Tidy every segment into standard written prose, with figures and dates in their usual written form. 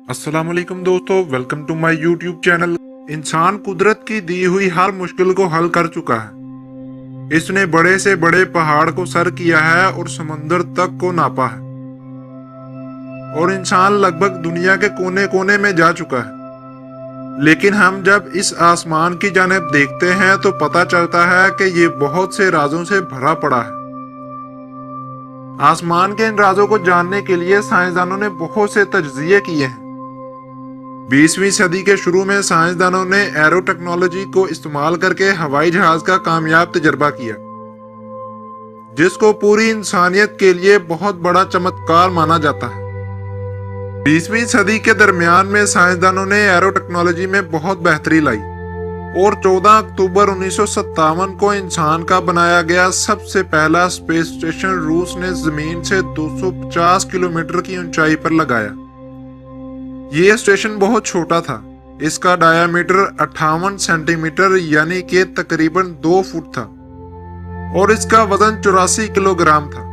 अस्सलाम वालेकुम दोस्तों, welcome to my YouTube channel. इंसान कुदरत की दी हुई हर मुश्किल को हल कर चुका है। इसने बड़े से बड़े पहाड़ को सर किया है और समंदर तक को नापा है, और इंसान लगभग दुनिया के कोने कोने में जा चुका है। लेकिन हम जब इस आसमान की जानिब देखते हैं तो पता चलता है कि ये बहुत से राजों से भरा पड़ा है। आसमान के इन राजों को जानने के लिए साइंसदानों ने बहुत से तजज़िये किए हैं। 20वीं सदी के शुरू में साइंसदानों ने एरो टेक्नोलॉजी को इस्तेमाल करके हवाई जहाज का कामयाब तजर्बा किया, जिसको पूरी इंसानियत के लिए बहुत बड़ा चमत्कार माना जाता है। 20वीं सदी के दरमियान में साइंसदानों ने एरो टेक्नोलॉजी में बहुत बेहतरी लाई और 14 अक्टूबर 1957 को इंसान का बनाया गया सबसे पहला स्पेस स्टेशन रूस ने जमीन से 250 किलोमीटर की ऊंचाई पर लगाया। ये स्टेशन बहुत छोटा था। इसका डायामीटर 58 सेंटीमीटर यानी कि तकरीबन 2 फुट था और इसका वजन 84 किलोग्राम था।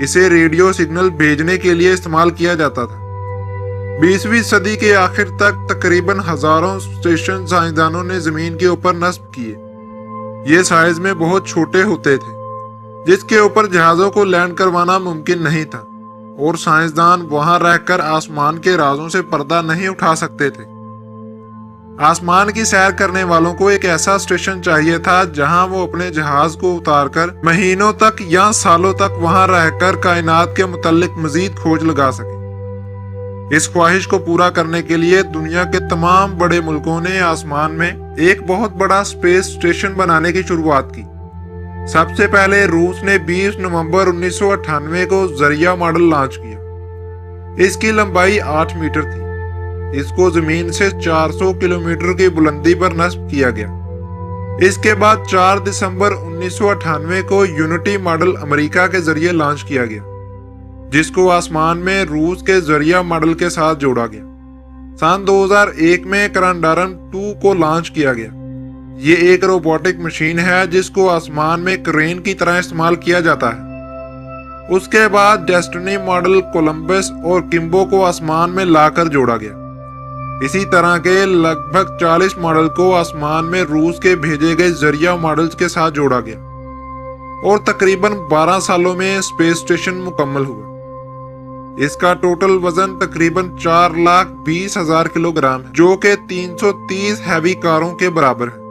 इसे रेडियो सिग्नल भेजने के लिए इस्तेमाल किया जाता था। 20वीं सदी के आखिर तक तकरीबन हजारों स्टेशन साइंसदानों ने जमीन के ऊपर नस्ब किए। ये साइज में बहुत छोटे होते थे, जिसके ऊपर जहाजों को लैंड करवाना मुमकिन नहीं था, और साइंसदान वहां रहकर आसमान के राजों से पर्दा नहीं उठा सकते थे। आसमान की सैर करने वालों को एक ऐसा स्टेशन चाहिए था जहां वो अपने जहाज को उतारकर महीनों तक या सालों तक वहां रहकर कायनात के मुतालिक मजीद खोज लगा सके। इस ख्वाहिश को पूरा करने के लिए दुनिया के तमाम बड़े मुल्कों ने आसमान में एक बहुत बड़ा स्पेस स्टेशन बनाने की शुरुआत की। सबसे पहले रूस ने 20 नवंबर 1998 को जरिया मॉडल लॉन्च किया। इसकी लंबाई 8 मीटर थी। इसको जमीन से 400 किलोमीटर की बुलंदी पर नस्ब किया गया। इसके बाद 4 दिसंबर 1998 को यूनिटी मॉडल अमेरिका के जरिए लॉन्च किया गया, जिसको आसमान में रूस के जरिया मॉडल के साथ जोड़ा गया। सन 2001 में क्रैंडारम 2 को लॉन्च किया गया। ये एक रोबोटिक मशीन है जिसको आसमान में क्रेन की तरह इस्तेमाल किया जाता है। उसके बाद डेस्टिनी मॉडल, कोलंबस और किम्बो को आसमान में लाकर जोड़ा गया। इसी तरह के लगभग 40 मॉडल को आसमान में रूस के भेजे गए जरिया मॉडल्स के साथ जोड़ा गया, और तकरीबन 12 सालों में स्पेस स्टेशन मुकम्मल हुआ। इसका टोटल वजन तकरीबन 4,20,000 किलोग्राम है, जो कि 330 हैवी कारों के बराबर है।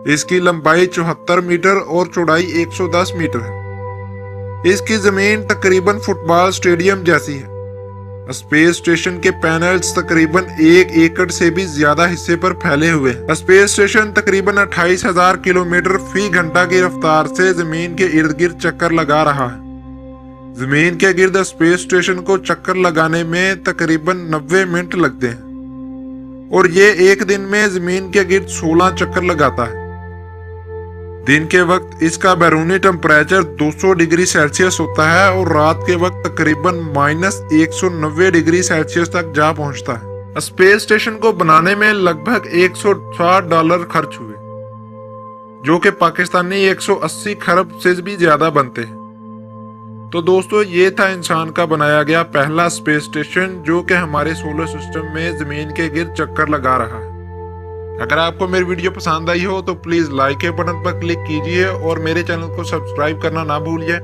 इसकी लंबाई 74 मीटर और चौड़ाई 110 मीटर है। इसकी जमीन तकरीबन फुटबॉल स्टेडियम जैसी है। स्पेस स्टेशन के पैनल्स तकरीबन 1 एकड़ से भी ज्यादा हिस्से पर फैले हुए हैं। स्पेस स्टेशन तकरीबन 28,000 किलोमीटर फी घंटा की रफ्तार से जमीन के इर्द गिर्द चक्कर लगा रहा है। जमीन के गिर्द स्पेस स्टेशन को चक्कर लगाने में तकरीबन 90 मिनट लगते हैं, और ये एक दिन में जमीन के गिर्द 16 चक्कर लगाता है। दिन के वक्त इसका बैरूनी टेम्परेचर 200 डिग्री सेल्सियस होता है और रात के वक्त तकरीबन -190 डिग्री सेल्सियस तक जा पहुंचता है। स्पेस स्टेशन को बनाने में लगभग $160 खर्च हुए, जो कि पाकिस्तानी 180 खरब से भी ज्यादा बनते हैं। तो दोस्तों, ये था इंसान का बनाया गया पहला स्पेस स्टेशन, जो कि हमारे सोलर सिस्टम में जमीन के गिर्द चक्कर लगा रहा है। अगर आपको मेरी वीडियो पसंद आई हो तो प्लीज लाइक के बटन पर क्लिक कीजिए और मेरे चैनल को सब्सक्राइब करना ना भूलिए।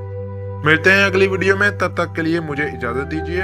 मिलते हैं अगली वीडियो में, तब तक के लिए मुझे इजाजत दीजिए।